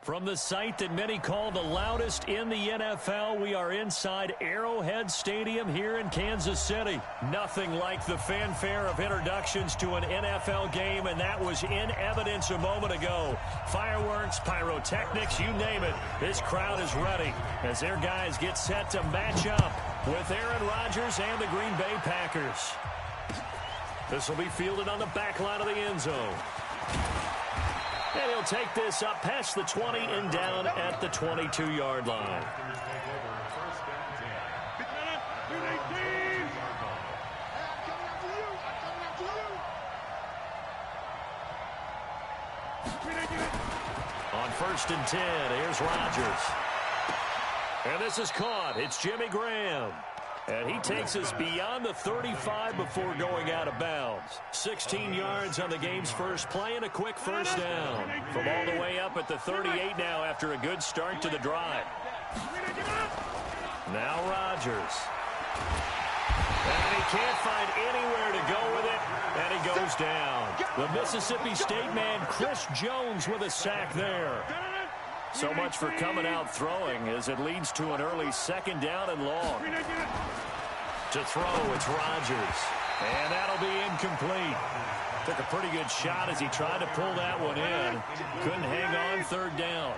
From the site that many call the loudest in the NFL, we are inside Arrowhead Stadium here in Kansas City. Nothing like the fanfare of introductions to an NFL game, and that was in evidence a moment ago. Fireworks, pyrotechnics, you name it. This crowd is ready as their guys get set to match up with Aaron Rodgers and the Green Bay Packers. This will be fielded on the back line of the end zone. And he'll take this up past the 20 and down at the 22-yard line. On 1st and 10, here's Rodgers. And this is caught. It's Jimmy Graham. And he takes us beyond the 35 before going out of bounds. 16 yards on the game's first play and a quick first down. From all the way up at the 38 now after a good start to the drive. Now Rodgers. And he can't find anywhere to go with it, and he goes down. The Mississippi State man, Chris Jones, with a sack there. So much for coming out throwing as it leads to an early 2nd down and long. To throw, it's Rodgers. And that'll be incomplete. Took a pretty good shot as he tried to pull that one in. Couldn't hang on 3rd down.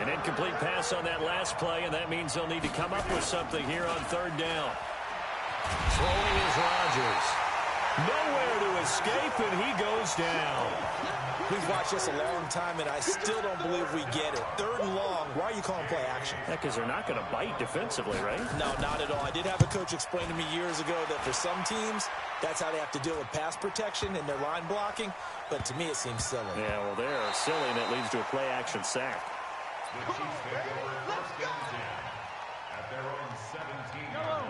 An incomplete pass on that last play, and that means they'll need to come up with something here on 3rd down. Throwing is Rodgers. Nowhere to escape, and he goes down. We've watched this a long time, and I still don't believe we get it. 3rd and long. Why are you calling play action? Yeah, because they're not going to bite defensively, right? No, not at all. I did have a coach explain to me years ago that for some teams, that's how they have to deal with pass protection and their line blocking. But to me, it seems silly. Yeah, well, they're silly, and it leads to a play action sack.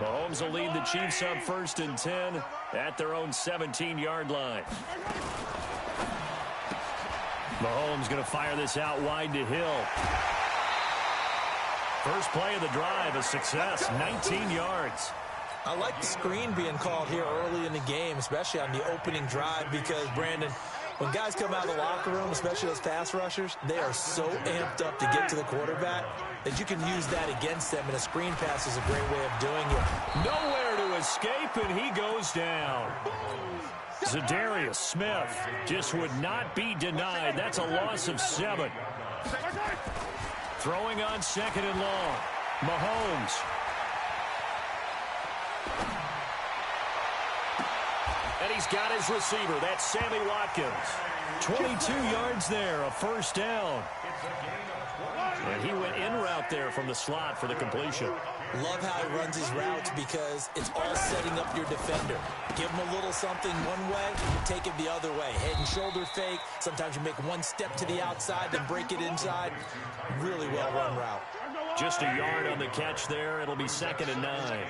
Mahomes will lead the Chiefs up 1st and 10 at their own 17-yard line. Mahomes going to fire this out wide to Hill. First play of the drive, a success, 19 yards. I like the screen being called here early in the game, especially on the opening drive, because, Brandon, when guys come out of the locker room, especially those pass rushers, they are so amped up to get to the quarterback that you can use that against them, and a screen pass is a great way of doing it. Nowhere to escape, and he goes down. Zadarius Smith just would not be denied. That's a loss of 7. Throwing on 2nd and long. Mahomes. And he's got his receiver. That's Sammy Watkins. 22 yards there, a first down. And he went in route there from the slot for the completion. Love how he runs his routes because it's all setting up your defender. Give him a little something one way, take it the other way. Head and shoulder fake. Sometimes you make one step to the outside, then break it inside. Really well run route. Just a yard on the catch there. It'll be 2nd and 9.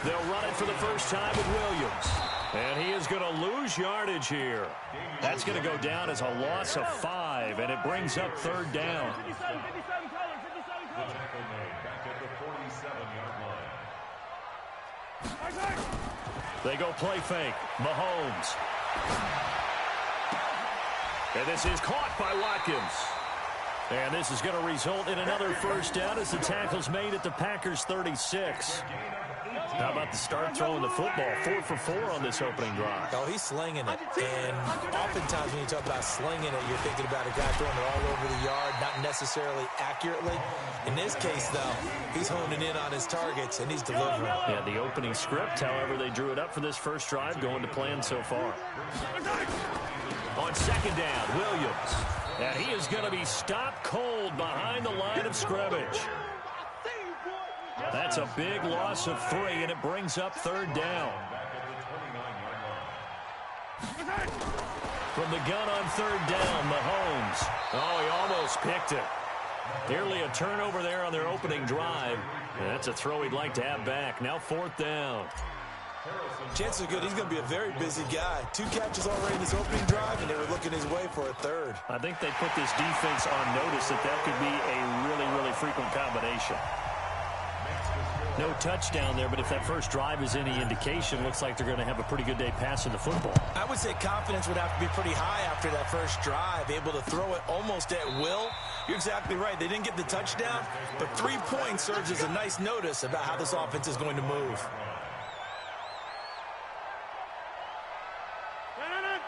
They'll run it for the first time with Williams. And he is going to lose yardage here. That's going to go down as a loss of 5, and it brings up 3rd down. They go play fake. Mahomes. And this is caught by Watkins. And this is going to result in another first down as the tackle's made at the Packers' 36. How about the start throwing the football? 4 for 4 on this opening drive. Oh, he's slinging it. And oftentimes when you talk about slinging it, you're thinking about a guy throwing it all over the yard, not necessarily accurately. In this case, though, he's honing in on his targets, and he's delivering. Yeah, the opening script, however, they drew it up for this first drive, going to plan so far. On 2nd down, Williams. And he is going to be stopped cold behind the line of scrimmage. That's a big loss of 3, and it brings up 3rd down. From the gun on 3rd down, Mahomes. Oh, he almost picked it. Nearly a turnover there on their opening drive. And that's a throw he'd like to have back. Now 4th down. Chances are good he's going to be a very busy guy. 2 catches already in his opening drive, and they were looking his way for a 3rd. I think they put this defense on notice that could be a really, really frequent combination. No touchdown there, but if that first drive is any indication, looks like they're going to have a pretty good day passing the football. I would say confidence would have to be pretty high after that first drive, able to throw it almost at will. You're exactly right. They didn't get the touchdown, but 3 points serves as a nice notice about how this offense is going to move.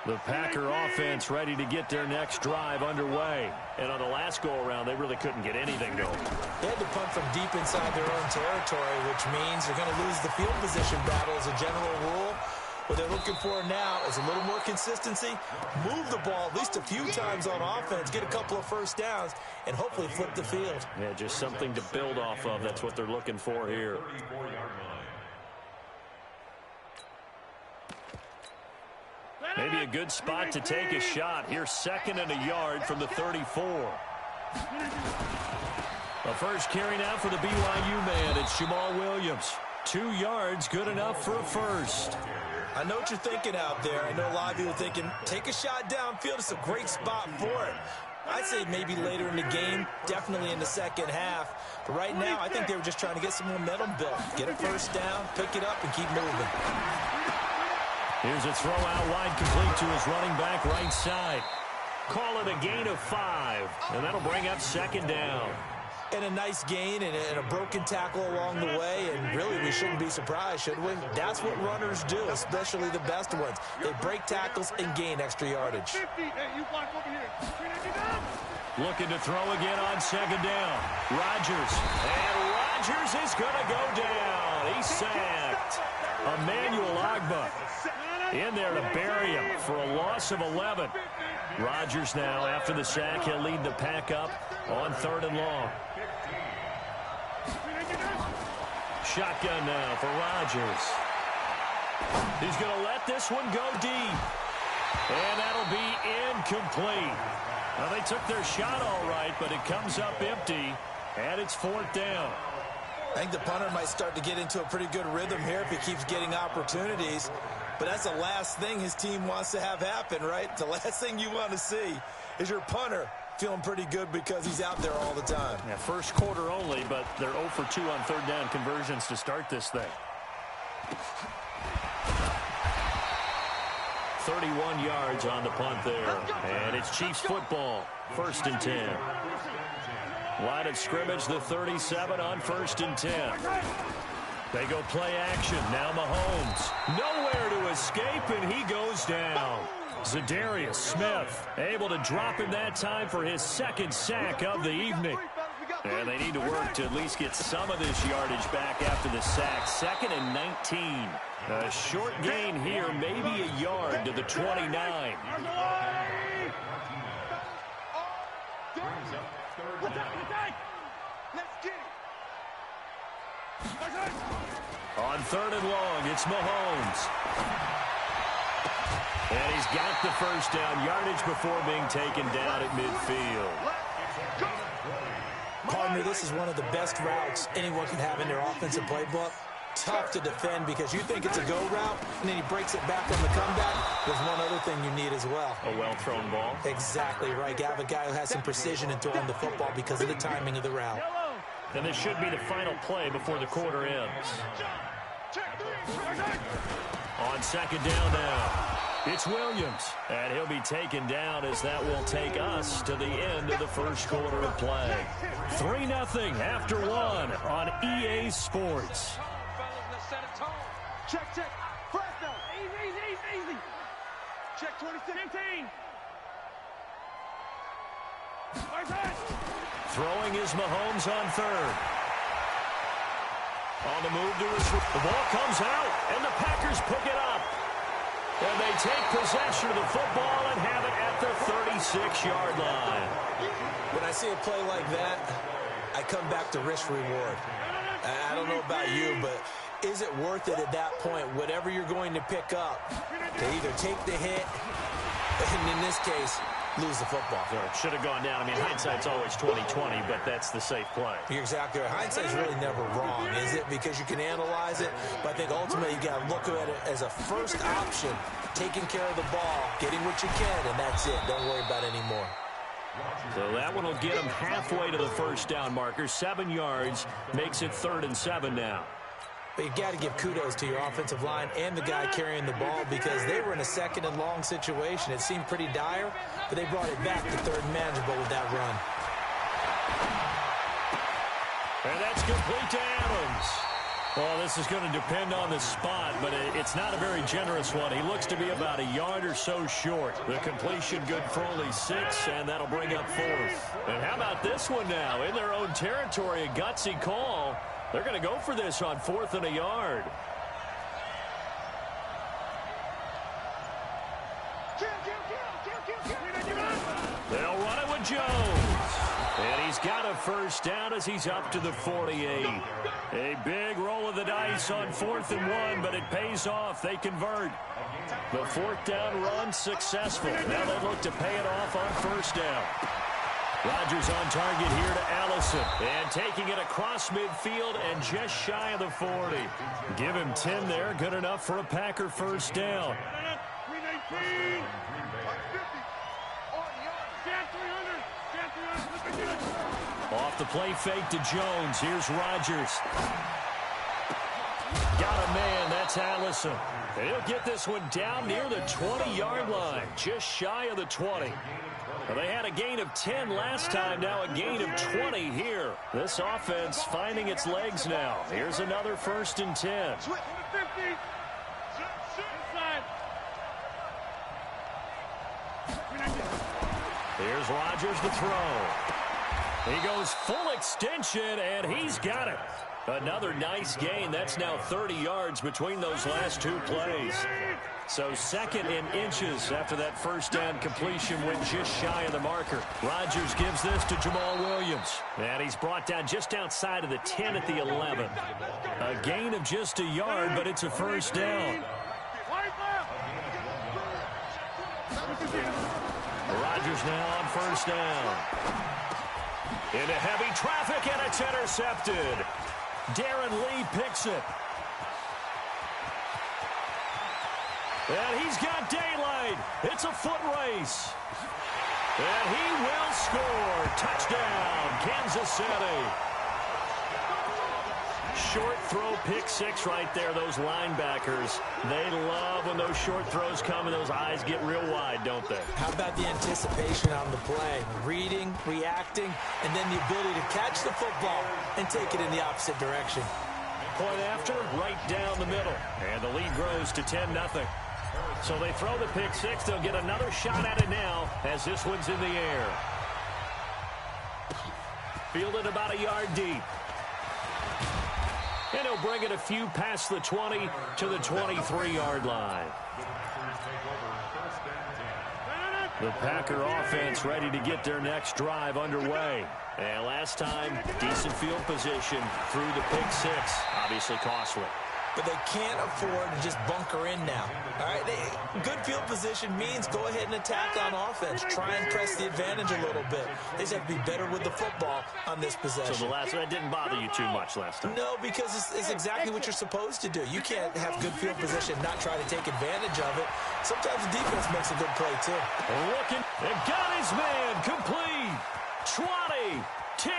The Packer offense ready to get their next drive underway. And on the last go-around, they really couldn't get anything going. They had to punt from deep inside their own territory, which means they're going to lose the field position battle as a general rule. What they're looking for now is a little more consistency, move the ball at least a few times on offense, get a couple of first downs, and hopefully flip the field. Yeah, just something to build off of. That's what they're looking for here. Maybe a good spot to take a shot. Here, 2nd and a yard from the 34. The first carry now for the BYU man. It's Jamal Williams. 2 yards, good enough for a first. I know what you're thinking out there. I know a lot of you are thinking, take a shot downfield. It's a great spot for it. I'd say maybe later in the game, definitely in the second half. But right now, I think they were just trying to get some momentum built. Get a first down, pick it up, and keep moving. Here's a throw out wide, complete to his running back right side. Call it a gain of 5, and that'll bring up 2nd down. And a nice gain and a broken tackle along the way, and really we shouldn't be surprised, should we? That's what runners do, especially the best ones. They break tackles and gain extra yardage. Looking to throw again on 2nd down. Rodgers. And Rodgers is going to go down. He's sacked. Emmanuel Ogbah in there to bury him for a loss of 11. Rodgers now, after the sack, he'll lead the pack up on 3rd and long. Shotgun now for Rodgers. He's going to let this one go deep. And that'll be incomplete. Well, they took their shot all right, but it comes up empty, and it's 4th down. I think the punter might start to get into a pretty good rhythm here if he keeps getting opportunities. But that's the last thing his team wants to have happen, right? The last thing you want to see is your punter feeling pretty good because he's out there all the time. Yeah, first quarter only, but they're 0 for 2 on 3rd down conversions to start this thing. 31 yards on the punt there. And it's Chiefs football. 1st and 10. Line of scrimmage, the 37 on 1st and 10. They go play action. Now Mahomes. Nowhere to escape, and he goes down. Zadarius Smith able to drop him that time for his 2nd sack of the evening. And they need to work to at least get some of this yardage back after the sack. 2nd and 19. A short gain here, maybe a yard to the 29. On 3rd and long, it's Mahomes. And he's got the first down yardage before being taken down at midfield. Partner, this is one of the best routes anyone can have in their offensive playbook. Tough to defend because you think it's a go route, and then he breaks it back on the comeback. There's one other thing you need as well. A well-thrown ball. Exactly right. You have a guy who has some precision in throwing the football because of the timing of the route. And this should be the final play before the quarter ends. On 2nd down now, it's Williams. And he'll be taken down as that will take us to the end of the first quarter of play. 3-0 after 1 on EA Sports. Check. Fresno. Easy. Check 26. 18. Throwing is Mahomes on 3rd. On the move to his... The ball comes out, and the Packers pick it up. And they take possession of the football and have it at the 36-yard line. When I see a play like that, I come back to risk-reward. I don't know about you, but is it worth it at that point, whatever you're going to pick up, to either take the hit, and in this case, lose the football? Should have gone down. I mean, hindsight's always 20/20, but that's the safe play. You're exactly right. Hindsight's really never wrong, is it? Because you can analyze it, but I think ultimately you got to look at it as a first option, taking care of the ball, getting what you can, and that's it. Don't worry about it anymore. So that one will get him halfway to the first down marker. 7 yards makes it 3rd and 7 now. But you got to give kudos to your offensive line and the guy carrying the ball because they were in a second and long situation. It seemed pretty dire, but they brought it back to third and manageable with that run. And that's complete to Adams. Well, this is going to depend on the spot, but it's not a very generous one. He looks to be about a yard or so short. The completion good for only 6, and that'll bring up 4th. And how about this one now? In their own territory, a gutsy call. They're going to go for this on 4th and a yard. They'll run it with Jones. And he's got a first down as he's up to the 48. A big roll of the dice on 4th and 1, but it pays off. They convert. The 4th down run successful. Now they look to pay it off on 1st down. Rodgers on target here to Allison. And taking it across midfield and just shy of the 40. Give him 10 there. Good enough for a Packer first down. Off the play fake to Jones. Here's Rodgers. Got a man. That's Allison. And he'll get this one down near the 20-yard line. Just shy of the 20. Well, they had a gain of 10 last time. Now a gain of 20 here. This offense finding its legs now. Here's another 1st and 10. Here's Rodgers to throw. He goes full extension, and he's got it. Another nice gain. That's now 30 yards between those last 2 plays. So 2nd and inches after that first down completion went just shy of the marker. Rodgers gives this to Jamal Williams. And he's brought down just outside of the 10 at the 11. A gain of just a yard, but it's a first down. Rodgers now on first down. Into heavy traffic, and it's intercepted. Darren Lee picks it. And he's got daylight. It's a foot race. And he will score. Touchdown, Kansas City. Short throw, pick 6 right there. Those linebackers, they love when those short throws come and those eyes get real wide, don't they? How about the anticipation on the play? Reading, reacting, and then the ability to catch the football and take it in the opposite direction. Point after, right down the middle. And the lead grows to 10-0. So they throw the pick 6. They'll get another shot at it now as this one's in the air. Fielded about a yard deep. And he'll bring it a few past the 20 to the 23-yard line. The Packer offense ready to get their next drive underway. And last time, decent field position through the pick 6. Obviously costly. But they can't afford to just bunker in now. All right, good field position means go ahead and attack on offense. Try and press the advantage a little bit. They just have to be better with the football on this possession. So the last one didn't bother you too much last time? No, because it's exactly what you're supposed to do. You can't have good field position, not try to take advantage of it. Sometimes the defense makes a good play, too. Looking, and got his man, complete. 20, 10,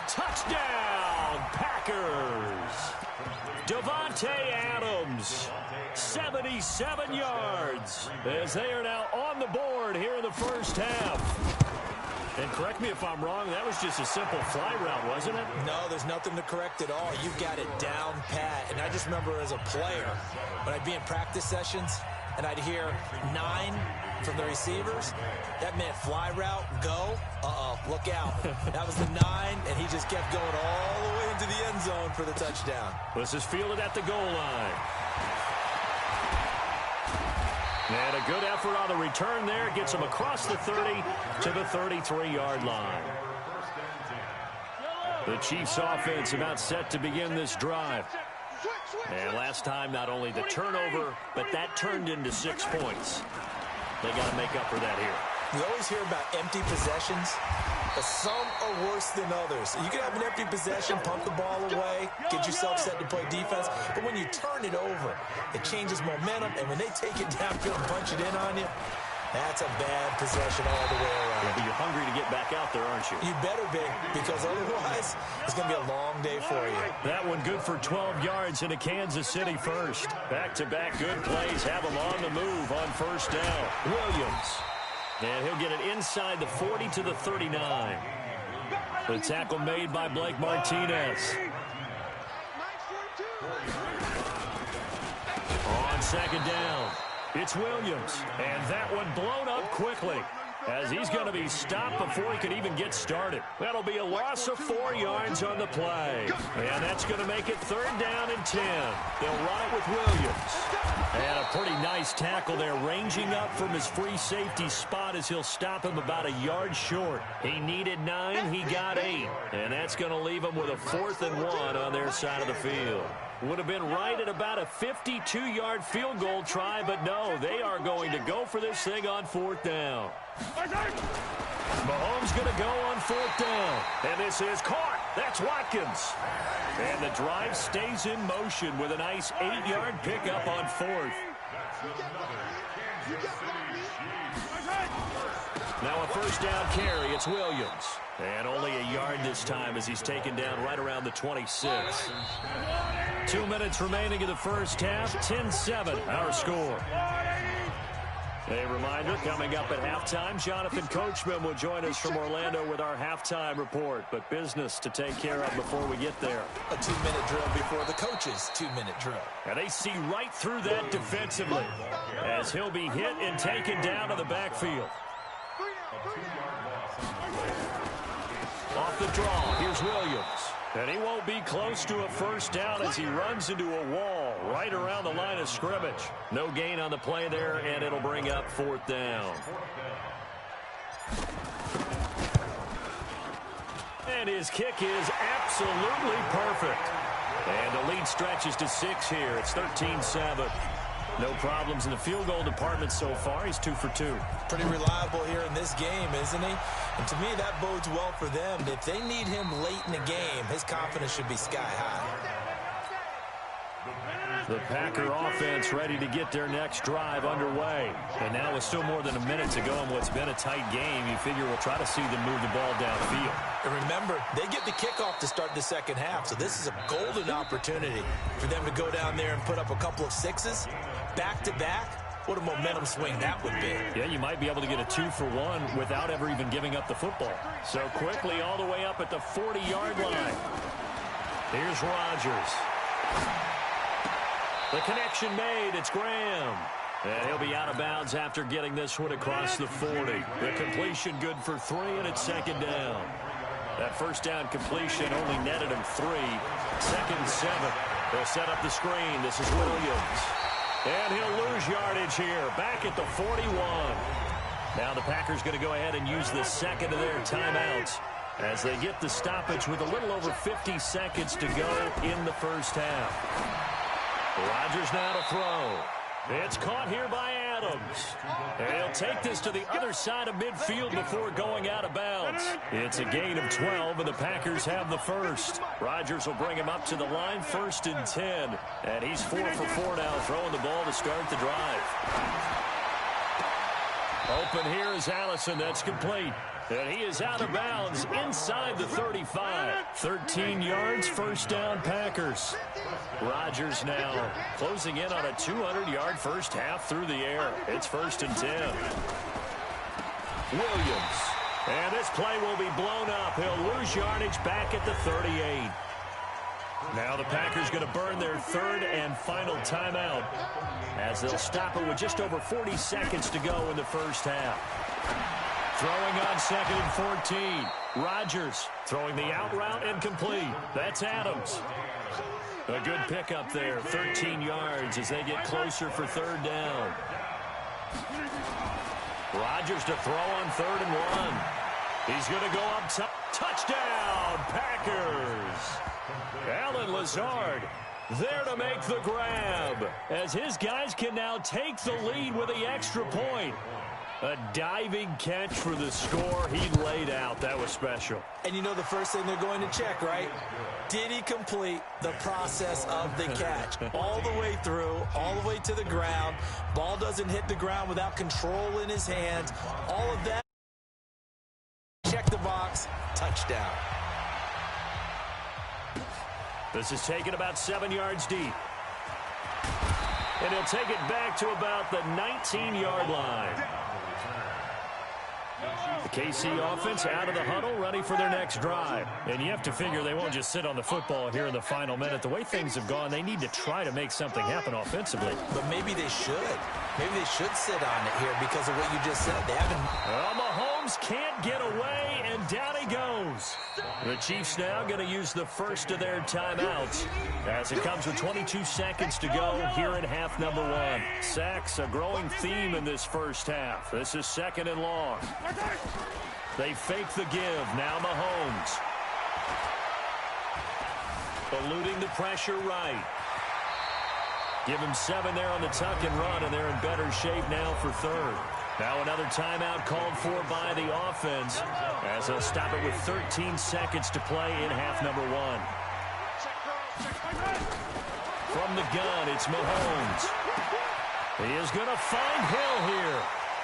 touchdown, Packers. Davante Adams, 77 yards, as they are now on the board here in the first half. And correct me if I'm wrong, that was just a simple fly route, wasn't it? No, there's nothing to correct at all. You've got it down pat. And I just remember as a player, when I'd be in practice sessions, and I'd hear 9 from the receivers, that meant fly route, go, look out. That was the 9, and he just kept going all the way into the end zone for the touchdown. This is fielded at the goal line. And a good effort on the return there. Gets him across the 30 to the 33-yard line. The Chiefs offense about set to begin this drive. And last time, not only the turnover, but that turned into 6 points. They got to make up for that here. You always hear about empty possessions, but some are worse than others. You can have an empty possession, pump the ball away, get yourself set to play defense, but when you turn it over, it changes momentum, and when they take it downfield and punch it in on you, That's a bad possession all the way around. Yeah, but you're hungry to get back out there, aren't you? You better be, because otherwise it's going to be a long day for you. That one good for 12 yards into Kansas City first. Back-to-back good plays have him on the move on first down. Williams. And he'll get it inside the 40 to the 39. The tackle made by Blake Martinez. On second down, it's Williams. And that one blown up quickly, as he's going to be stopped before he could even get started. That'll be a loss of 4 yards on the play. And that's going to make it 3rd down and 10. They'll run it with Williams. And a pretty nice tackle there, ranging up from his free safety spot as he'll stop him about a yard short. He needed 9, he got 8. And that's going to leave him with a 4th and 1 on their side of the field. Would have been right at about a 52-yard field goal try, but no, they are going to go for this thing on 4th down. Mahomes going to go on 4th down. And this is caught. That's Watkins. And the drive stays in motion with a nice 8-yard pickup on 4th. Now a first down carry. It's Williams. And only a yard this time as he's taken down right around the 26. 2 minutes remaining in the first half. 10-7, our score. A reminder, coming up at halftime, Jonathan Coachman will join us from Orlando with our halftime report. But business to take care of before we get there. A 2-minute drill before the coach's 2-minute drill. And they see right through that defensively as he'll be hit and taken down to the backfield. Off the draw, here's Williams. And he won't be close to a first down as he runs into a wall right around the line of scrimmage. No gain on the play there, and it'll bring up 4th down. And his kick is absolutely perfect. And the lead stretches to 6 here. It's 13-7. No problems in the field goal department so far. He's 2 for 2. Pretty reliable here in this game, isn't he? And to me, that bodes well for them. If they need him late in the game, his confidence should be sky high. The Packer offense ready to get their next drive underway. And now with still more than a minute to go in what's been a tight game, you figure we'll try to see them move the ball downfield. And remember, they get the kickoff to start the second half, so this is a golden opportunity for them to go down there and put up a couple of 6s back-to-back. What a momentum swing that would be. Yeah, you might be able to get a 2-for-1 without ever even giving up the football. So quickly all the way up at the 40-yard line. Here's Rodgers. The connection made. It's Graham. And he'll be out of bounds after getting this one across the 40. The completion good for 3, and it's 2nd down. That first down completion only netted him 3. 2nd and 7. They'll set up the screen. This is Williams. And he'll lose yardage here, back at the 41. Now the Packers going to go ahead and use the second of their timeouts as they get the stoppage with a little over 50 seconds to go in the first half. Rodgers now to throw. It's caught here by Adams. And he'll take this to the other side of midfield before going out of bounds. It's a gain of 12, and the Packers have the first. Rodgers will bring him up to the line, 1st and 10. And he's 4 for 4 now, throwing the ball to start the drive. Open here is Allison. That's complete. And he is out of bounds inside the 35. 13 yards, first down Packers. Rodgers now closing in on a 200-yard first half through the air. It's 1st and 10. Williams. And this play will be blown up. He'll lose yardage back at the 38. Now the Packers going to burn their 3rd and final timeout as they'll stop it with just over 40 seconds to go in the first half. Throwing on 2nd and 14. Rodgers throwing the out route and complete. That's Adams. A good pickup there, 13 yards as they get closer for 3rd down. Rodgers to throw on 3rd and 1. He's going to go up top. Touchdown, Packers. Alan Lazard there to make the grab as his guys can now take the lead with the extra point. A diving catch for the score. He laid out. That was special. And you know the first thing they're going to check, right? Did he complete the process of the catch? All the way through, all the way to the ground. Ball doesn't hit the ground without control in his hands. All of that. Check the box. Touchdown. This is taken about 7 yards deep. And he'll take it back to about the 19-yard line. The KC offense out of the huddle, ready for their next drive. And you have to figure they won't just sit on the football here in the final minute. The way things have gone, they need to try to make something happen offensively. But maybe they should. Maybe they should sit on it here because of what you just said. They haven't. Well, Mahomes can't get away, and down he goes. The Chiefs now going to use the first of their timeouts as it comes with 22 seconds to go here in half number one. Sacks, a growing theme in this first half. This is second and long. They fake the give. Now Mahomes. Eluding the pressure right. Give him 7 there on the tuck and run, and they're in better shape now for third. Now another timeout called for by the offense as they'll stop it with 13 seconds to play in half number one. From the gun, it's Mahomes. He is going to find Hill here.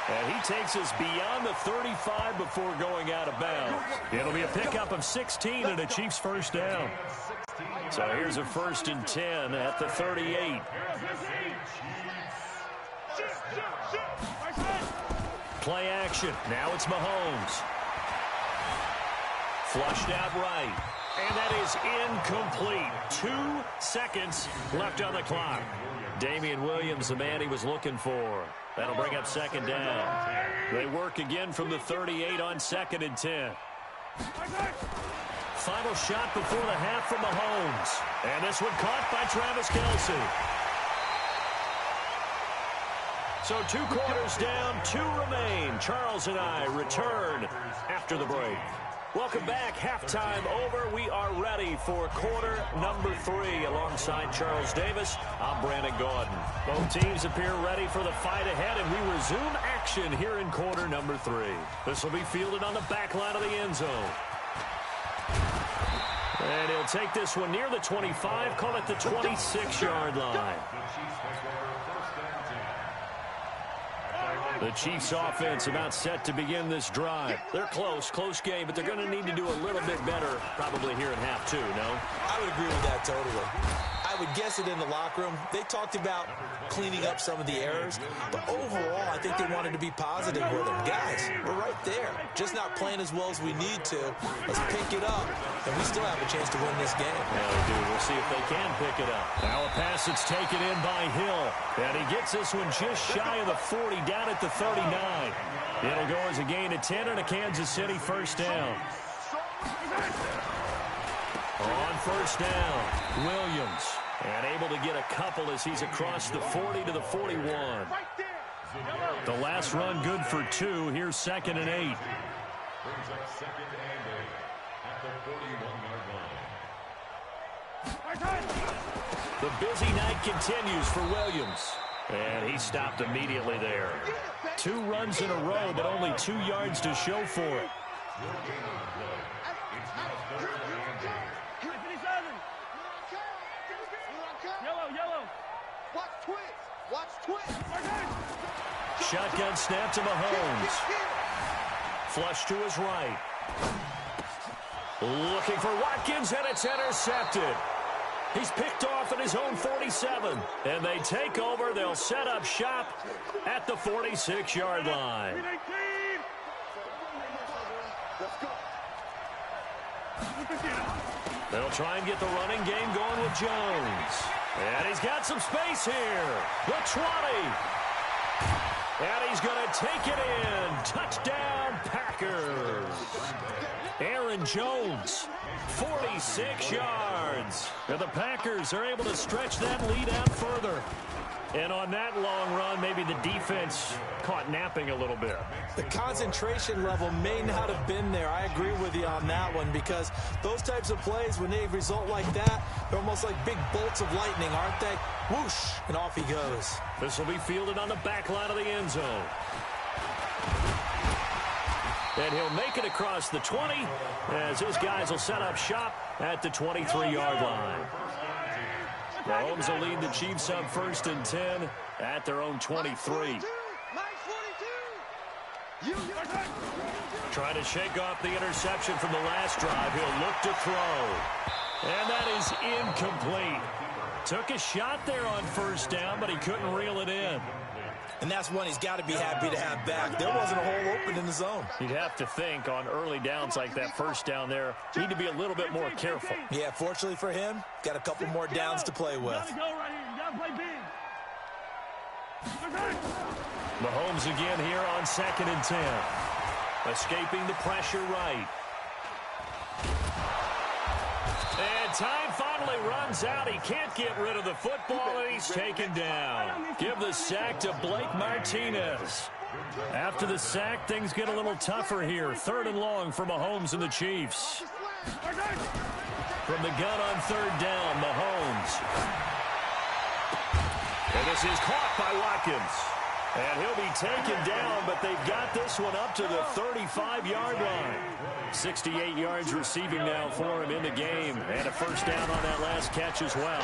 And he takes us beyond the 35 before going out of bounds. It'll be a pickup of 16 and a Chiefs first down. So here's a 1st and 10 at the 38. Play action. Now it's Mahomes. Flushed out right. And that is incomplete. 2 seconds left on the clock. Damian Williams, the man he was looking for. That'll bring up second down. They work again from the 38 on 2nd and 10. Final shot before the half from Mahomes. And this one caught by Travis Kelce. So 2 quarters down, 2 remain. Charles and I return after the break. Welcome back. Halftime over. We are ready for quarter number 3. Alongside Charles Davis, I'm Brandon Gordon. Both teams appear ready for the fight ahead, and we resume action here in quarter number 3. This will be fielded on the back line of the end zone. And he'll take this one near the 25, call it the 26-yard line. The Chiefs offense about set to begin this drive. They're close game, but they're going to need to do a little bit better probably here in half 2, no? I would agree with that totally. I would guess it in the locker room. They talked about cleaning up some of the errors, but overall, I think they wanted to be positive with them. Guys, we're right there. Just not playing as well as we need to. Let's pick it up, and we still have a chance to win this game. Yeah, we do. We'll see if they can pick it up. Now a pass that's taken in by Hill, and he gets this one just shy of the 40, down at the 39. It'll go as a gain of 10 and a Kansas City first down. On first down, Williams. And able to get a couple as he's across the 40 to the 41. The last run good for 2. Here's 2nd and 8. Brings up 2nd and 8 at the 41-yard line. The busy night continues for Williams. And he stopped immediately there. 2 runs in a row, but only 2 yards to show for it. Shotgun snap to Mahomes. Flush to his right. Looking for Watkins, and it's intercepted. He's picked off at his own 47. And they take over. They'll set up shop at the 46-yard line. They'll try and get the running game going with Jones. And he's got some space here. The 20. And he's going to take it in. Touchdown, Packers. Aaron Jones, 46 yards. And the Packers are able to stretch that lead out further. And on that long run, maybe the defense caught napping a little bit. The concentration level may not have been there. I agree with you on that one because those types of plays, when they result like that, they're almost like big bolts of lightning, aren't they? Whoosh, and off he goes. This will be fielded on the back line of the end zone. And he'll make it across the 20 as his guys will set up shop at the 23-yard line. Mahomes will lead the Chiefs up 1st and 10 at their own 23. Trying to shake off the interception from the last drive. He'll look to throw. And that is incomplete. Took a shot there on 1st down, but he couldn't reel it in. And that's one he's got to be happy to have back. There wasn't a hole open in the zone. You'd have to think on early downs like that 1st down there, need to be a little bit more careful. Yeah, fortunately for him, got a couple more downs to play with. Mahomes again here on 2nd and 10. Escaping the pressure right. And time finally runs out. He can't get rid of the football, and he's taken down. Give the sack to Blake Martinez. After the sack, things get a little tougher here. 3rd and long for Mahomes and the Chiefs. From the gun on 3rd down, Mahomes. And this is caught by Watkins. And he'll be taken down, but they've got this one up to the 35-yard line. 68 yards receiving now for him in the game. And a 1st down on that last catch as well.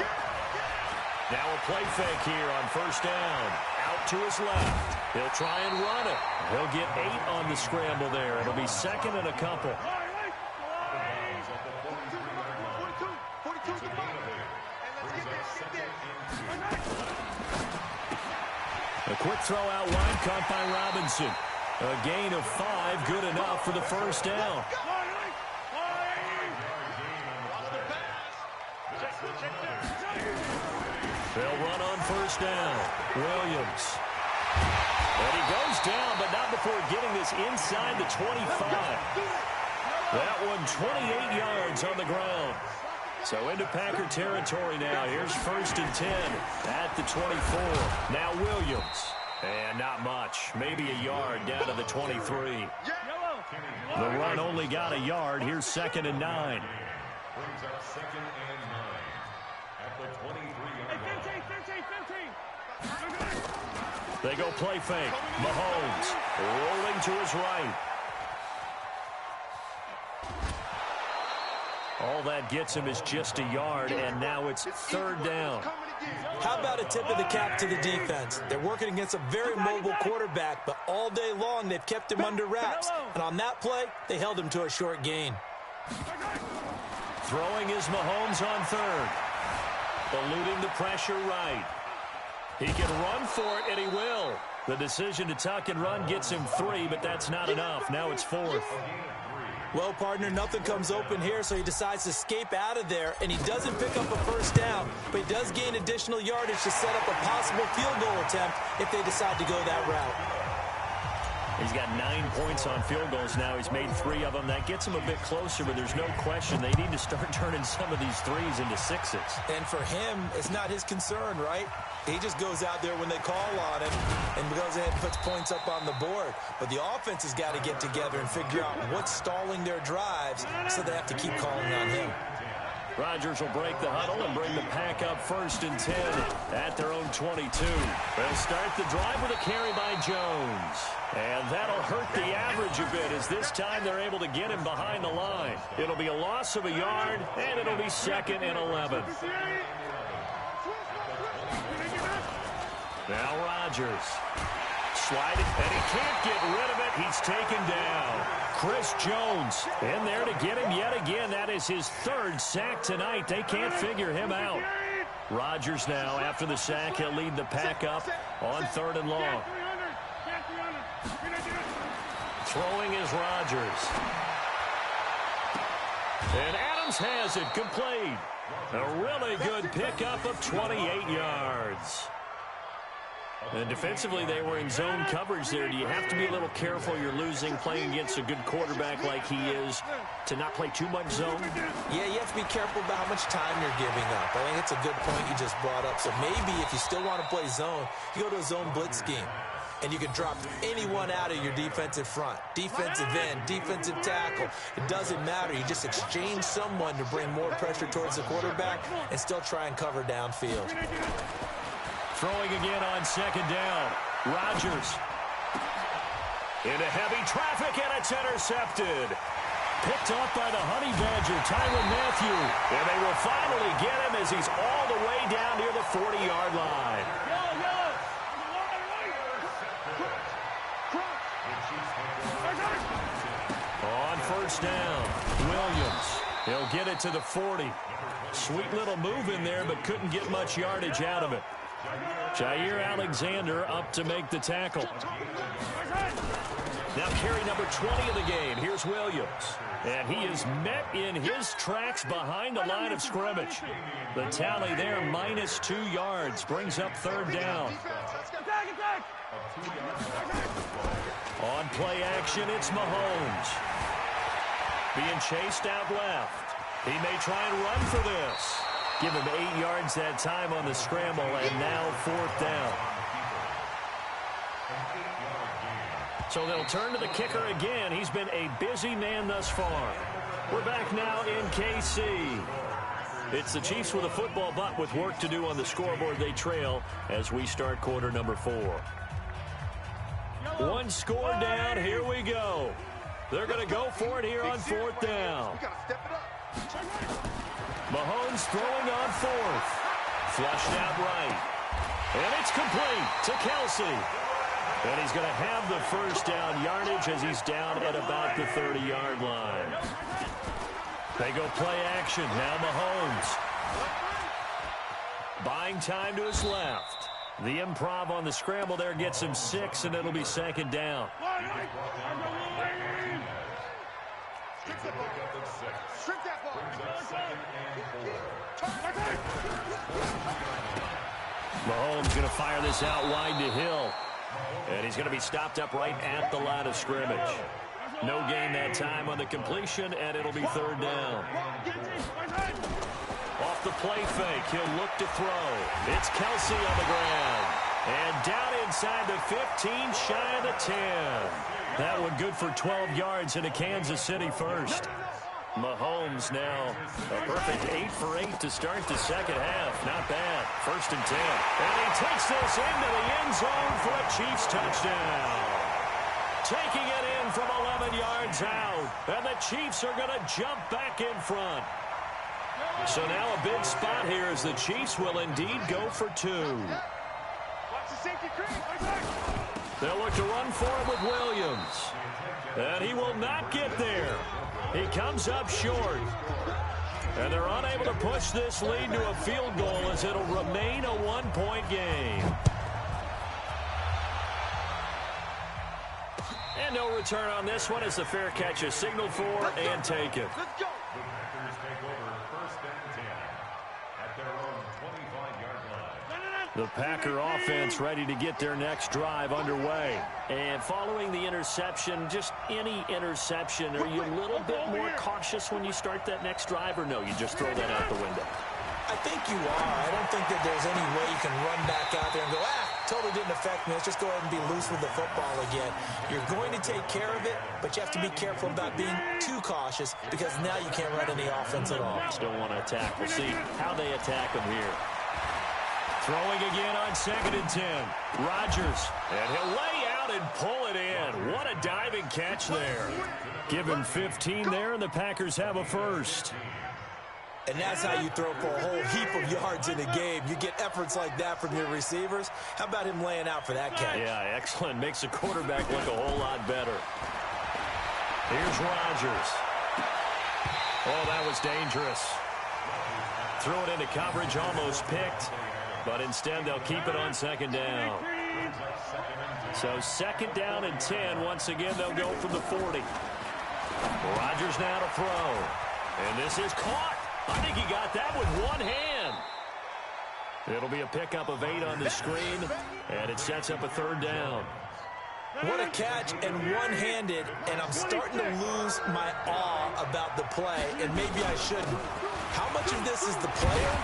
Now a play fake here on 1st down. Out to his left. He'll try and run it. He'll get 8 on the scramble there. It'll be 2nd and a couple. A quick throw out wide, caught by Robinson. A gain of 5, good enough for the 1st down. They'll run on 1st down. Williams. And he goes down, but not before getting this inside the 25. That one 28 yards on the ground. So into Packer territory now. Here's 1st and 10 at the 24. Now Williams. And not much. Maybe a yard down to the 23. The run only got a yard. Here's 2nd and 9. Brings up 2nd and 9 at the 23-yard line. They go play fake. Mahomes rolling to his right. All that gets him is just a yard, and now it's 3rd down. How about a tip of the cap to the defense? They're working against a very mobile quarterback, but all day long they've kept him under wraps. And on that play, they held him to a short gain. Throwing is Mahomes on 3rd. Eluding the pressure right. He can run for it, and he will. The decision to tuck and run gets him 3, but that's not enough. Now it's 4th. Well, partner, nothing comes open here, so he decides to escape out of there, and he doesn't pick up a 1st down, but he does gain additional yardage to set up a possible field goal attempt if they decide to go that route. He's got 9 points on field goals now. He's made 3 of them. That gets him a bit closer, but there's no question they need to start turning some of these 3s into 6s. And for him, it's not his concern, right? He just goes out there when they call on him and goes ahead and puts points up on the board. But the offense has got to get together and figure out what's stalling their drives, so they have to keep calling on him. Rodgers will break the huddle and bring the pack up 1st and 10 at their own 22. They'll start the drive with a carry by Jones. And that'll hurt the average a bit as this time they're able to get him behind the line. It'll be a loss of a yard, and it'll be 2nd and 11. Now Rodgers. Sliding, and he can't get rid of it. He's taken down. Chris Jones in there to get him yet again. That is his 3rd sack tonight. They can't figure him out. Rodgers now, after the sack, he'll lead the pack up on 3rd and long. Throwing is Rodgers. And Adams has it complete. A really good pickup of 28 yards. And defensively, they were in zone coverage there. Do you have to be a little careful? You're losing, playing against a good quarterback like he is, to not play too much zone? Yeah, you have to be careful about how much time you're giving up. I think it's a good point you just brought up. So maybe if you still want to play zone, you go to a zone blitz scheme. And you can drop anyone out of your defensive front. Defensive end, defensive tackle. It doesn't matter. You just exchange someone to bring more pressure towards the quarterback and still try and cover downfield. Throwing again on 2nd down. Rodgers. Into heavy traffic, and it's intercepted. Picked off by the Honey Badger, Tyrann Mathieu. And they will finally get him as he's all the way down near the 40-yard line. On first down, Williams. He'll get it to the 40. Sweet little move in there, but couldn't get much yardage out of it. Jair Alexander up to make the tackle. Now carry number 20 of the game. Here's Williams. And he is met in his tracks behind the line of scrimmage. The tally there, -2 yards, brings up third down. On play action, it's Mahomes. Being chased out left. He may try and run for this. Give him 8 yards that time on the scramble, and now fourth down. So they'll turn to the kicker again. He's been a busy man thus far. We're back now in KC. It's the Chiefs with a football, but with work to do on the scoreboard. They trail as we start quarter number 4. One score down. Here we go. They're going to go for it here on fourth down. Mahomes throwing on fourth. Flushed out right. And it's complete to Kelsey. And he's going to have the first down yardage as he's down at about the 30-yard line. They go play action. Now Mahomes. Buying time to his left. The improv on the scramble there gets him 6, and it'll be second down. Mahomes going to fire this out wide to Hill. And he's going to be stopped up right at the line of scrimmage. No gain that time on the completion, and it'll be third down. Off the play fake, he'll look to throw. It's Kelsey on the ground. And down inside the 15, shy of the 10. That one good for 12 yards into Kansas City first. Mahomes now a perfect 8 for 8 to start the second half. Not bad. First and 10. And he takes this into the end zone for a Chiefs touchdown. Taking it in from 11 yards out. And the Chiefs are going to jump back in front. So now a big spot here as the Chiefs will indeed go for 2. They'll look to run for it with Williams. And he will not get there. He comes up short. And they're unable to push this lead to a field goal as it'll remain a 1-point game. And no return on this one as the fair catch is signaled for and taken. Let's go. Take over first and 10 at their own 25-yard line. The Packer offense ready to get their next drive underway. And following the interception, just any interception, are you a little bit more cautious when you start that next drive, or no, you just throw that out the window? I think you are. I don't think that there's any way you can run back out there and go, totally didn't affect me. Let's just go ahead and be loose with the football again. You're going to take care of it, but you have to be careful about being too cautious because now you can't run any offense at all. Still want to attack. We'll see how they attack them here. Throwing again on 2nd and 10. Rodgers. And he'll lay out and pull it in. What a diving catch there. Give him 15 there, and the Packers have a first. And that's how you throw for a whole heap of yards in a game. You get efforts like that from your receivers. How about him laying out for that catch? Yeah, excellent. Makes the quarterback look a whole lot better. Here's Rodgers. Oh, that was dangerous. Threw it into coverage, almost picked. But instead, they'll keep it on 2nd down. So 2nd down and 10. Once again, they'll go from the 40. Rodgers now to throw. And this is caught. I think he got that with one hand. It'll be a pickup of 8 on the screen, and it sets up a 3rd down. What a catch, and one-handed, and I'm starting to lose my awe about the play, and maybe I shouldn't. How much of this is the player?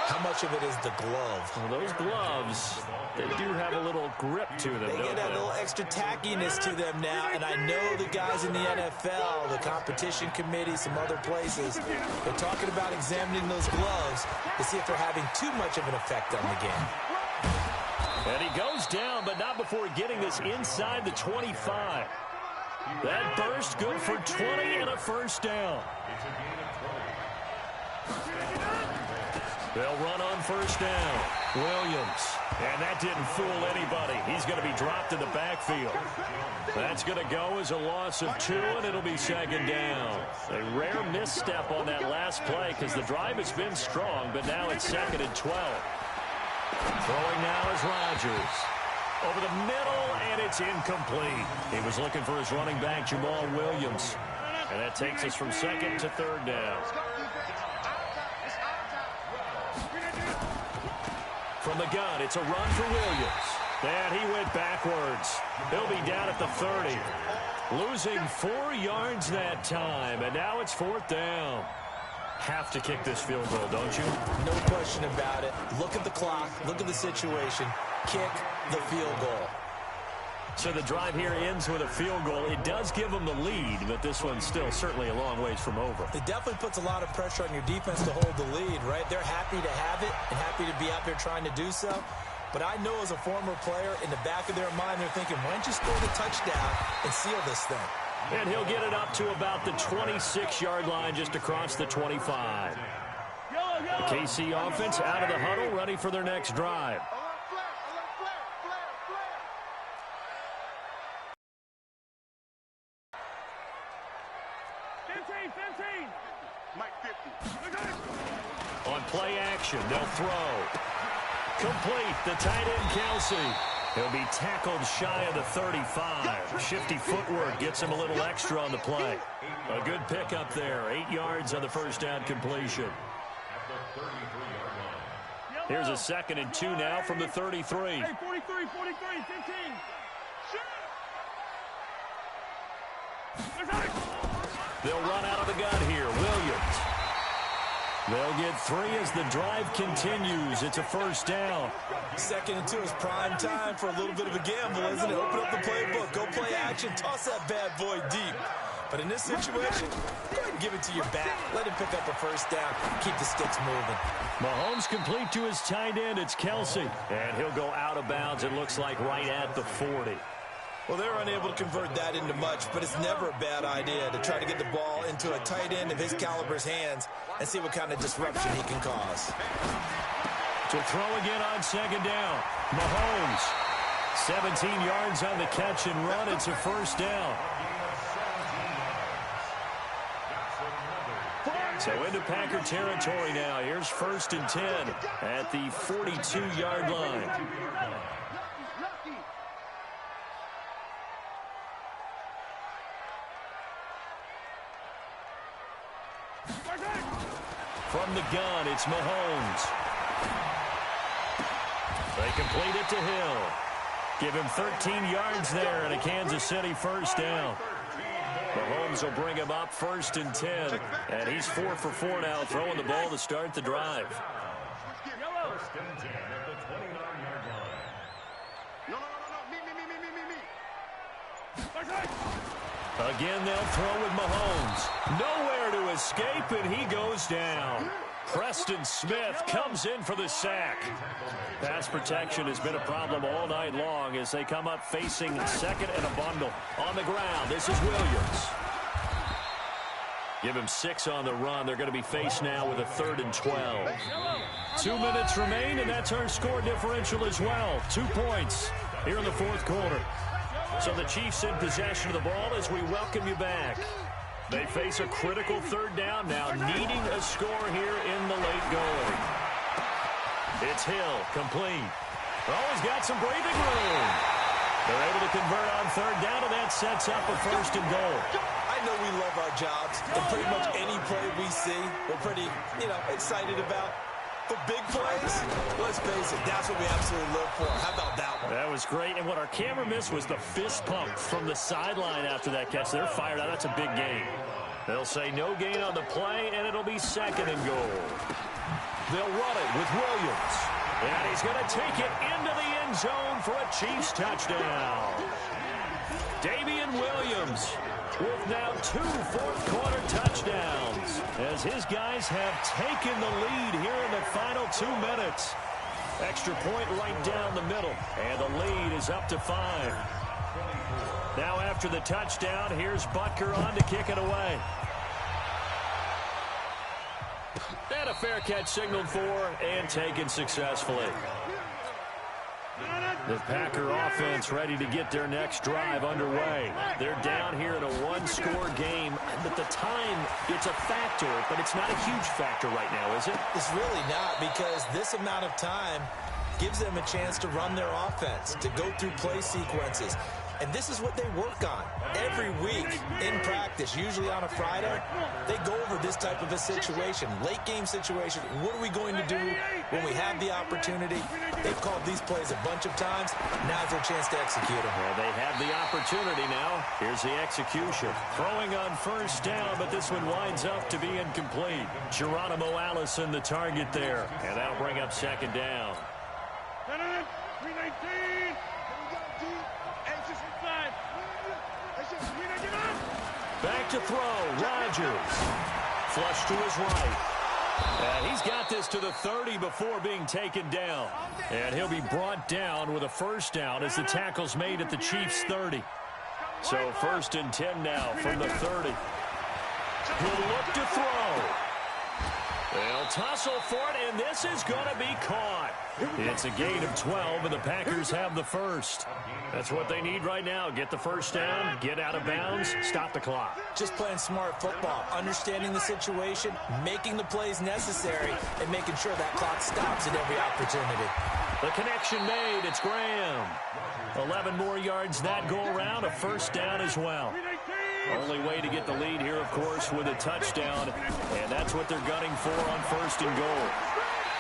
How much of it is the glove? Well, those gloves, they do have a little grip to them, They get a little extra tackiness to them now, and I know the guys in the NFL, the competition committee, some other places, they're talking about examining those gloves to see if they're having too much of an effect on the game. And he goes down, but not before getting this inside the 25. That burst good for 20 and a first down. It's a gain of 20. They'll run on first down. Williams. And that didn't fool anybody. He's going to be dropped in the backfield. That's going to go as a loss of 2, and it'll be second down. A rare misstep on that last play because the drive has been strong, but now it's second and 12. Throwing now is Rodgers. Over the middle, and it's incomplete. He was looking for his running back, Jamal Williams. And that takes us from second to third down. From the gun, it's a run for Williams. And he went backwards. He'll be down at the 30. Losing 4 yards that time, and now it's fourth down. Have to kick this field goal, don't you? No question about it. Look at the clock. Look at the situation. Kick the field goal. So the drive here ends with a field goal. It does give them the lead, but this one's still certainly a long ways from over. It definitely puts a lot of pressure on your defense to hold the lead, right? They're happy to have it and happy to be out there trying to do so. But I know as a former player, in the back of their mind, they're thinking, why don't you score the touchdown and seal this thing? And he'll get it up to about the 26-yard line just across the 25. The KC offense out of the huddle, ready for their next drive. On play action, they'll throw. Complete, the tight end, Kelsey. He'll be tackled shy of the 35. Shifty footwork gets him a little extra on the play. A good pickup there. 8 yards on the first down completion. Here's a second and 2 now from the 33. Hey, 43, 15. They'll run out of the gun here. Williams. They'll get 3 as the drive continues. It's a first down. Second and 2 is prime time for a little bit of a gamble, isn't it? Open up the playbook. Go play action. Toss that bad boy deep. But in this situation, go ahead and give it to your back. Let him pick up a first down. Keep the sticks moving. Mahomes complete to his tight end. It's Kelsey. And he'll go out of bounds, it looks like, right at the 40. Well, they're unable to convert that into much, but it's never a bad idea to try to get the ball into a tight end of his caliber's hands and see what kind of disruption he can cause. To throw again on second down. Mahomes. 17 yards on the catch and run. It's a first down. So into Packer territory now. Here's first and 10 at the 42-yard line. From the gun, it's Mahomes. They complete it to Hill. Give him 13 yards there and a Kansas City first down. Mahomes will bring him up first and 10. And he's 4 for 4 now, throwing the ball to start the drive. First and 10 at the 29-yard line. Again, they'll throw with Mahomes. Nowhere to escape, and he goes down. Preston Smith comes in for the sack. Pass protection has been a problem all night long as they come up facing second and a bundle. On the ground, this is Williams. Give him 6 on the run. They're going to be faced now with a 3rd and 12. 2 minutes remain, and that's our score differential as well. 2 points here in the fourth quarter. So the Chiefs in possession of the ball as we welcome you back. They face a critical 3rd down now, needing a score here in the late going. It's Hill, complete. Oh, he's got some breathing room. They're able to convert on 3rd down, and that sets up a 1st and goal. I know we love our jobs, and pretty much any play we see, we're pretty, excited about. But big plays, let's face it, that's what we absolutely live for. How about that one? That was great, and what our camera missed was the fist pump from the sideline after that catch. They're fired out. That's a big gain. They'll say no gain on the play, and it'll be 2nd and goal. They'll run it with Williams. And he's going to take it into the end zone for a Chiefs touchdown. Damian Williams with now 2 fourth-quarter touchdowns as his guys have taken the lead here in the final 2 minutes. Extra point right down the middle. And the lead is up to 5. Now after the touchdown, here's Butker on to kick it away. And a fair catch signaled for and taken successfully. The Packer offense ready to get their next drive underway. They're down here in a one-score game. But the time, it's a factor, but it's not a huge factor right now, is it? It's really not, because this amount of time gives them a chance to run their offense, to go through play sequences. And this is what they work on every week in practice, usually on a Friday. They go over this type of a situation, late game situation. What are we going to do when we have the opportunity? They've called these plays a bunch of times. Now's their chance to execute them. Well, they have the opportunity now. Here's the execution. Throwing on first down, but this one winds up to be incomplete. Geronimo Allison, the target there. And that'll bring up second down. 319. Back to throw. Rodgers. Flush to his right. And he's got this to the 30 before being taken down. And he'll be brought down with a first down as the tackle's made at the Chiefs' 30. So 1st and 10 now from the 30. He'll look to throw. They'll tussle for it, and this is going to be caught. It's a gain of 12, and the Packers have the first. That's what they need right now. Get the first down, get out of bounds, stop the clock. Just playing smart football, understanding the situation, making the plays necessary, and making sure that clock stops at every opportunity. The connection made. It's Graham. 11 more yards that go around, a first down as well. Only way to get the lead here, of course, with a touchdown, and that's what they're gunning for on 1st and goal.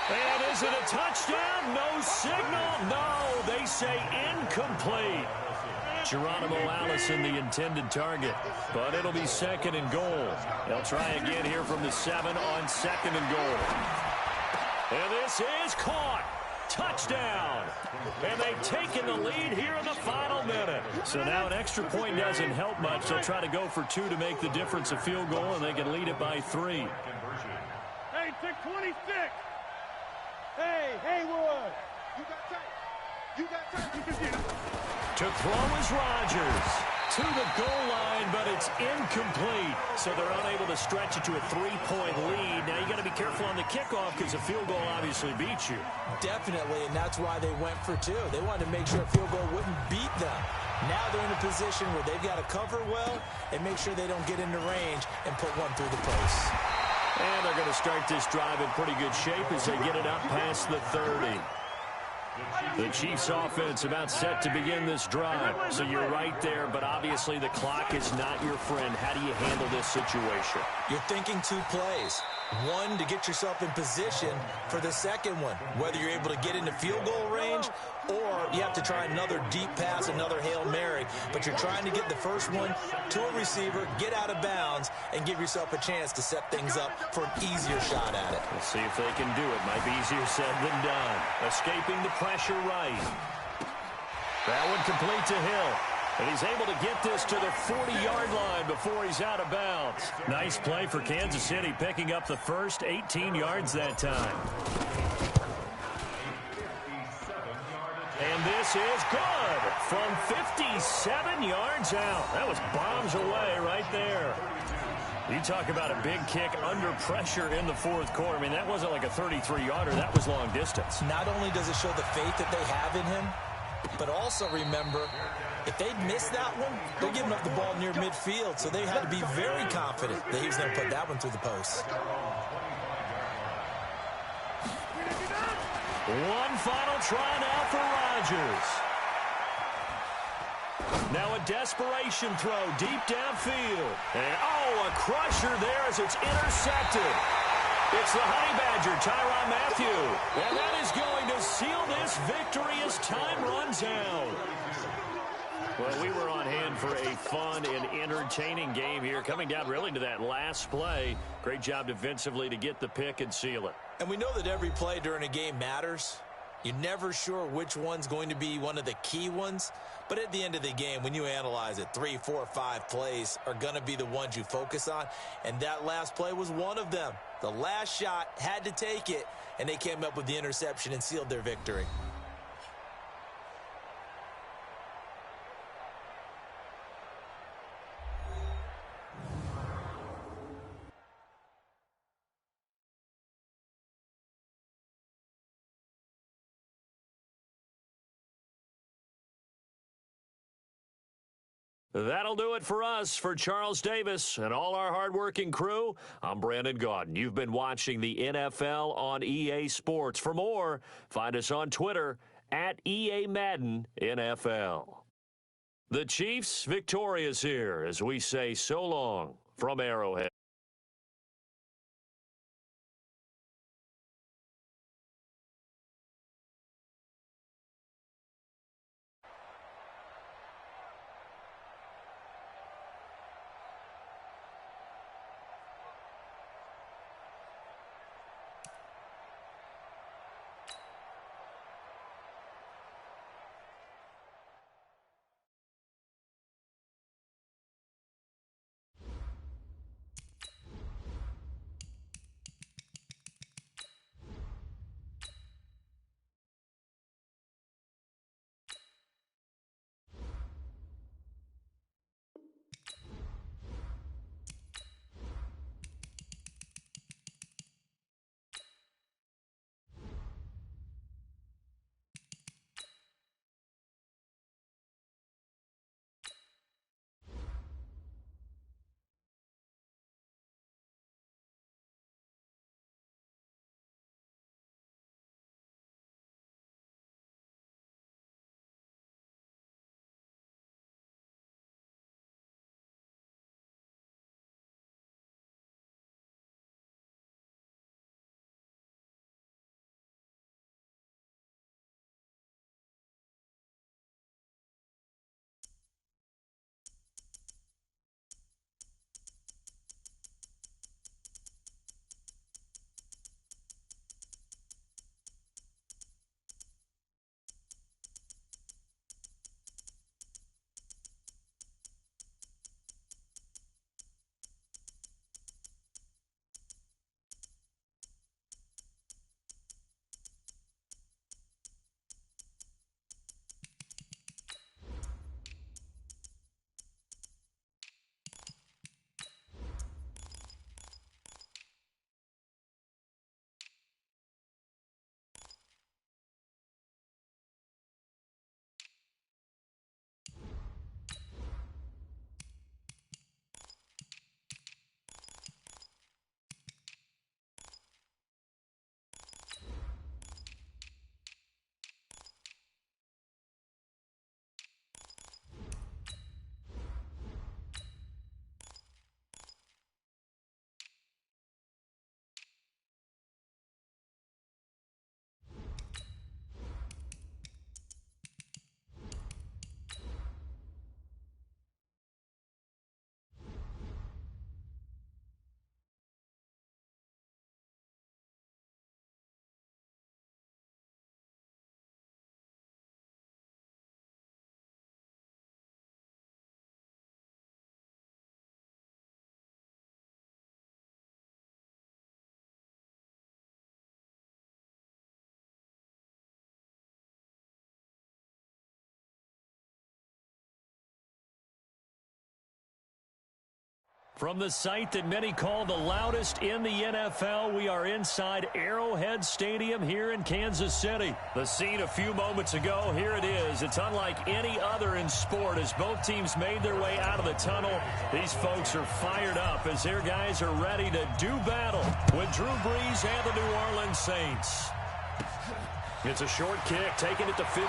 And is it a touchdown? No signal. No, they say incomplete. Geronimo Allison, the intended target, but it'll be 2nd and goal. They'll try again here from the 7 on 2nd and goal. And this is caught. Touchdown. And they've taken the lead here in the final minute. So now an extra point doesn't help much. They'll try to go for 2 to make the difference a field goal, and they can lead it by 3. Hey, pick 26. Hey, Haywood. You got time. You got time. You can get it. To throw is Rodgers. To the goal line, but it's incomplete. So they're unable to stretch it to a 3-point lead. Now you got to be careful on the kickoff because a field goal obviously beats you. Definitely, and that's why they went for 2. They wanted to make sure a field goal wouldn't beat them. Now they're in a position where they've got to cover well and make sure they don't get into range and put one through the post. And they're going to start this drive in pretty good shape as they get it up past the 30. The Chiefs offense about set to begin this drive. So you're right there, but obviously the clock is not your friend. How do you handle this situation? You're thinking 2 plays. One, to get yourself in position for the second one, whether you're able to get into field goal range or you have to try another deep pass, another Hail Mary. But you're trying to get the first one to a receiver, get out of bounds, and give yourself a chance to set things up for an easier shot at it. We'll see if they can do it. Might be easier said than done. Escaping the pressure right. That one complete to Hill. And he's able to get this to the 40-yard line before he's out of bounds. Nice play for Kansas City, picking up the first 18 yards that time. And this is good from 57 yards out. That was bombs away right there. You talk about a big kick under pressure in the 4th quarter. I mean, that wasn't like a 33-yarder. That was long distance. Not only does it show the faith that they have in him, but also remember, if they'd missed that one, they're giving up the ball near midfield, so they had to be very confident that he was going to put that one through the post. One final try now for Rodgers. Now a desperation throw deep downfield. And, oh, a crusher there as it's intercepted. It's the Honey Badger, Tyrann Mathieu. And that is going to seal this victory as time runs out. Well, we were on hand for a fun and entertaining game here, coming down really to that last play. Great job defensively to get the pick and seal it. And we know that every play during a game matters. You're never sure which one's going to be one of the key ones. But at the end of the game, when you analyze it, 3, 4, 5 plays are going to be the ones you focus on. And that last play was one of them. The last shot had to take it, and they came up with the interception and sealed their victory. That'll do it for us. For Charles Davis and all our hardworking crew, I'm Brandon Gaudin. You've been watching the NFL on EA Sports. For more, find us on Twitter at EA Madden NFL. The Chiefs victorious here as we say so long from Arrowhead. From the site that many call the loudest in the NFL, we are inside Arrowhead Stadium here in Kansas City. The scene a few moments ago, here it is. It's unlike any other in sport as both teams made their way out of the tunnel. These folks are fired up as their guys are ready to do battle with Drew Brees and the New Orleans Saints. It's a short kick, taking it to 15.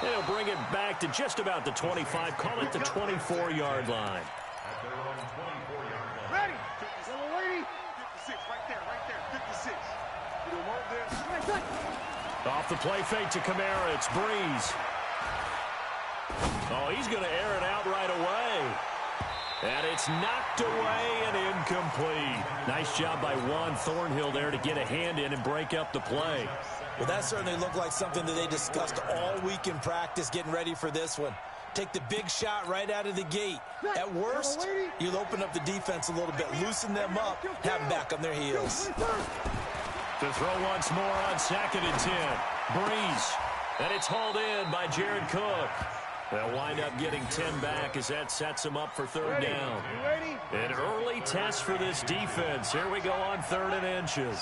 They'll bring it back to just about the 25, call it the 24-yard line. Ready. Little lady. 56, right there, 56. You don't want this. Off the play fake to Kamara, it's Brees. Oh, he's going to air it out right away. And it's knocked away and incomplete. Nice job by Juan Thornhill there to get a hand in and break up the play. Well, that certainly looked like something that they discussed all week in practice getting ready for this one. Take the big shot right out of the gate. At worst, you'll open up the defense a little bit, loosen them up, have them back on their heels. To throw once more on 2nd and 10. Breeze. And it's hauled in by Jared Cook. They'll wind up getting 10 back as that sets them up for 3rd down. An early test for this defense. Here we go on 3rd and inches.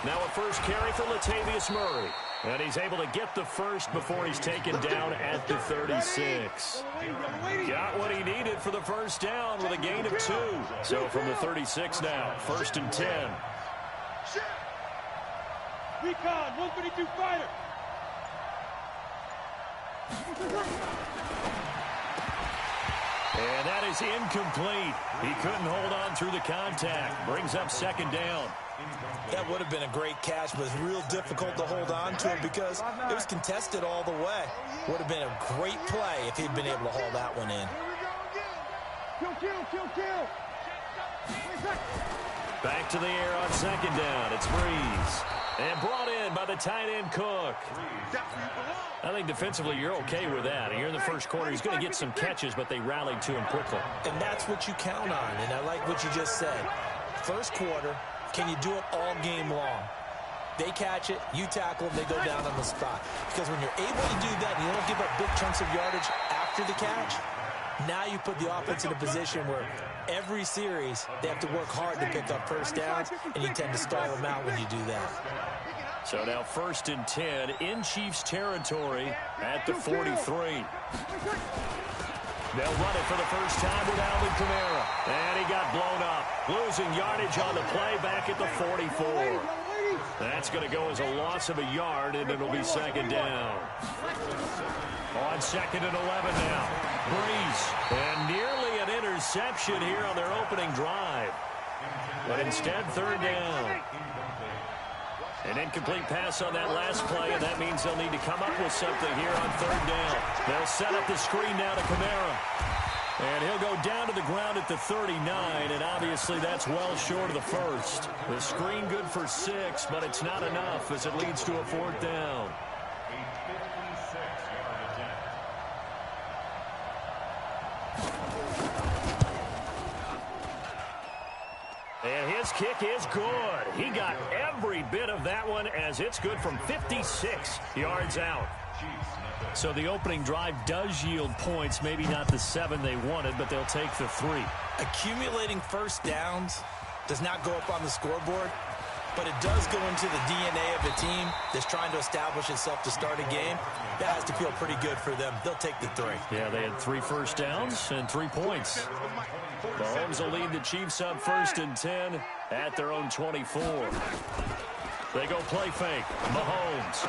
Now a first carry for Latavius Murray. And he's able to get the first before he's taken down at the 36. Got what he needed for the first down with a gain of 2. So from the 36 now, 1st and 10. Recon, 132 fighter. And that is incomplete. He couldn't hold on through the contact. Brings up 2nd down. That would have been a great catch, but it's real difficult to hold on to it because it was contested all the way. Would have been a great play if he'd been able to haul that one in. Kill. Back to the air on 2nd down. It's Breeze. And brought in by the tight end Cook. I think defensively you're okay with that. Here in the first quarter, he's going to get some catches, but they rallied to him quickly. And that's what you count on, and I like what you just said. First quarter, can you do it all game long? They catch it, you tackle them, they go down on the spot. Because when you're able to do that and you don't give up big chunks of yardage after the catch, now you put the offense in a position where every series they have to work hard to pick up first downs, and you tend to stall them out when you do that. So now 1st and 10 in Chiefs territory at the 43. They'll run it for the first time with Alvin Kamara. And he got blown up. Losing yardage on the play back at the 44. That's going to go as a loss of a yard, and it'll be 2nd down. On 2nd and 11 now. Breeze. And nearly an interception here on their opening drive. But instead, 3rd down. An incomplete pass on that last play, and that means they'll need to come up with something here on 3rd down. They'll set up the screen now to Kamara. And he'll go down to the ground at the 39, and obviously that's well short of the first. The screen good for 6, but it's not enough as it leads to a 4th down. And his kick is good. He got every bit of that one as it's good from 56 yards out. So the opening drive does yield points, maybe not the 7 they wanted, but they'll take the 3. Accumulating first downs does not go up on the scoreboard, but it does go into the DNA of a team that's trying to establish itself to start a game. That has to feel pretty good for them. They'll take the 3. Yeah, they had 3 first downs and 3 points. Mahomes will lead the Chiefs up 1st and 10 at their own 24. They go play fake. Mahomes.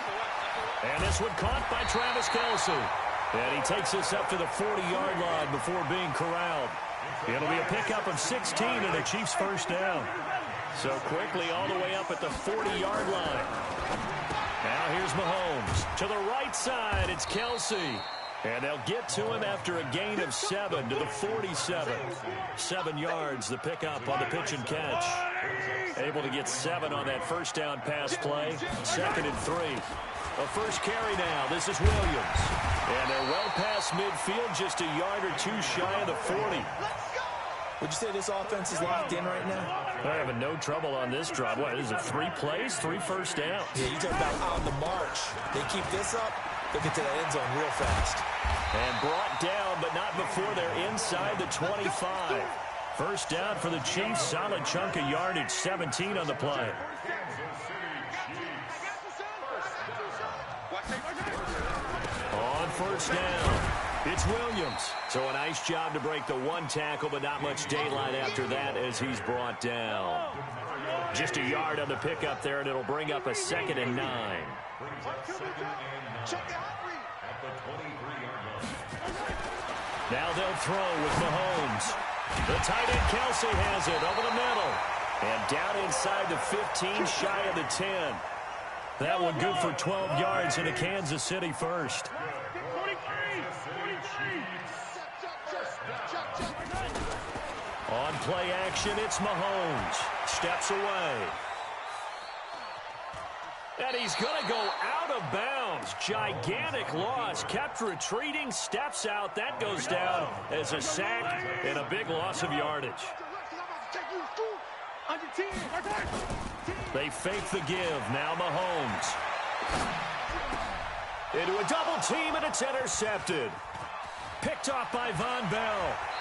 And this one caught by Travis Kelce. And he takes this up to the 40-yard line before being corralled. It'll be a pickup of 16 and a Chiefs first down. So quickly all the way up at the 40-yard line. Now here's Mahomes. To the right side, it's Kelce. And they'll get to him after a gain of 7 to the 47. 7 yards, the pickup on the pitch and catch. Able to get 7 on that first down pass play. 2nd and 3. A first carry now. This is Williams. And they're well past midfield, just a yard or 2 shy of the 40. Would you say this offense is locked in right now? They're having no trouble on this drive. What, is it 3 plays, 3 first downs? Yeah, you talk about on the march. They keep this up, they'll get to the end zone real fast. And brought down, but not before they're inside the 25. First down for the Chiefs. Solid chunk of yardage, 17 on the play. On first down, it's Williams. So a nice job to break the 1 tackle, but not much daylight after that as he's brought down. Just a yard on the pickup there, and it'll bring up a 2nd and 9. Now they'll throw with Mahomes. The tight end Kelce has it over the middle. And down inside the 15, shy of the 10. That one good for 12 yards in a Kansas City first. On play action, it's Mahomes. Steps away. And he's going to go out of bounds. Gigantic loss. Kept retreating. Steps out. That goes down as a sack and a big loss of yardage. They fake the give. Now Mahomes. Into a double team, and it's intercepted. Picked off by Von Bell.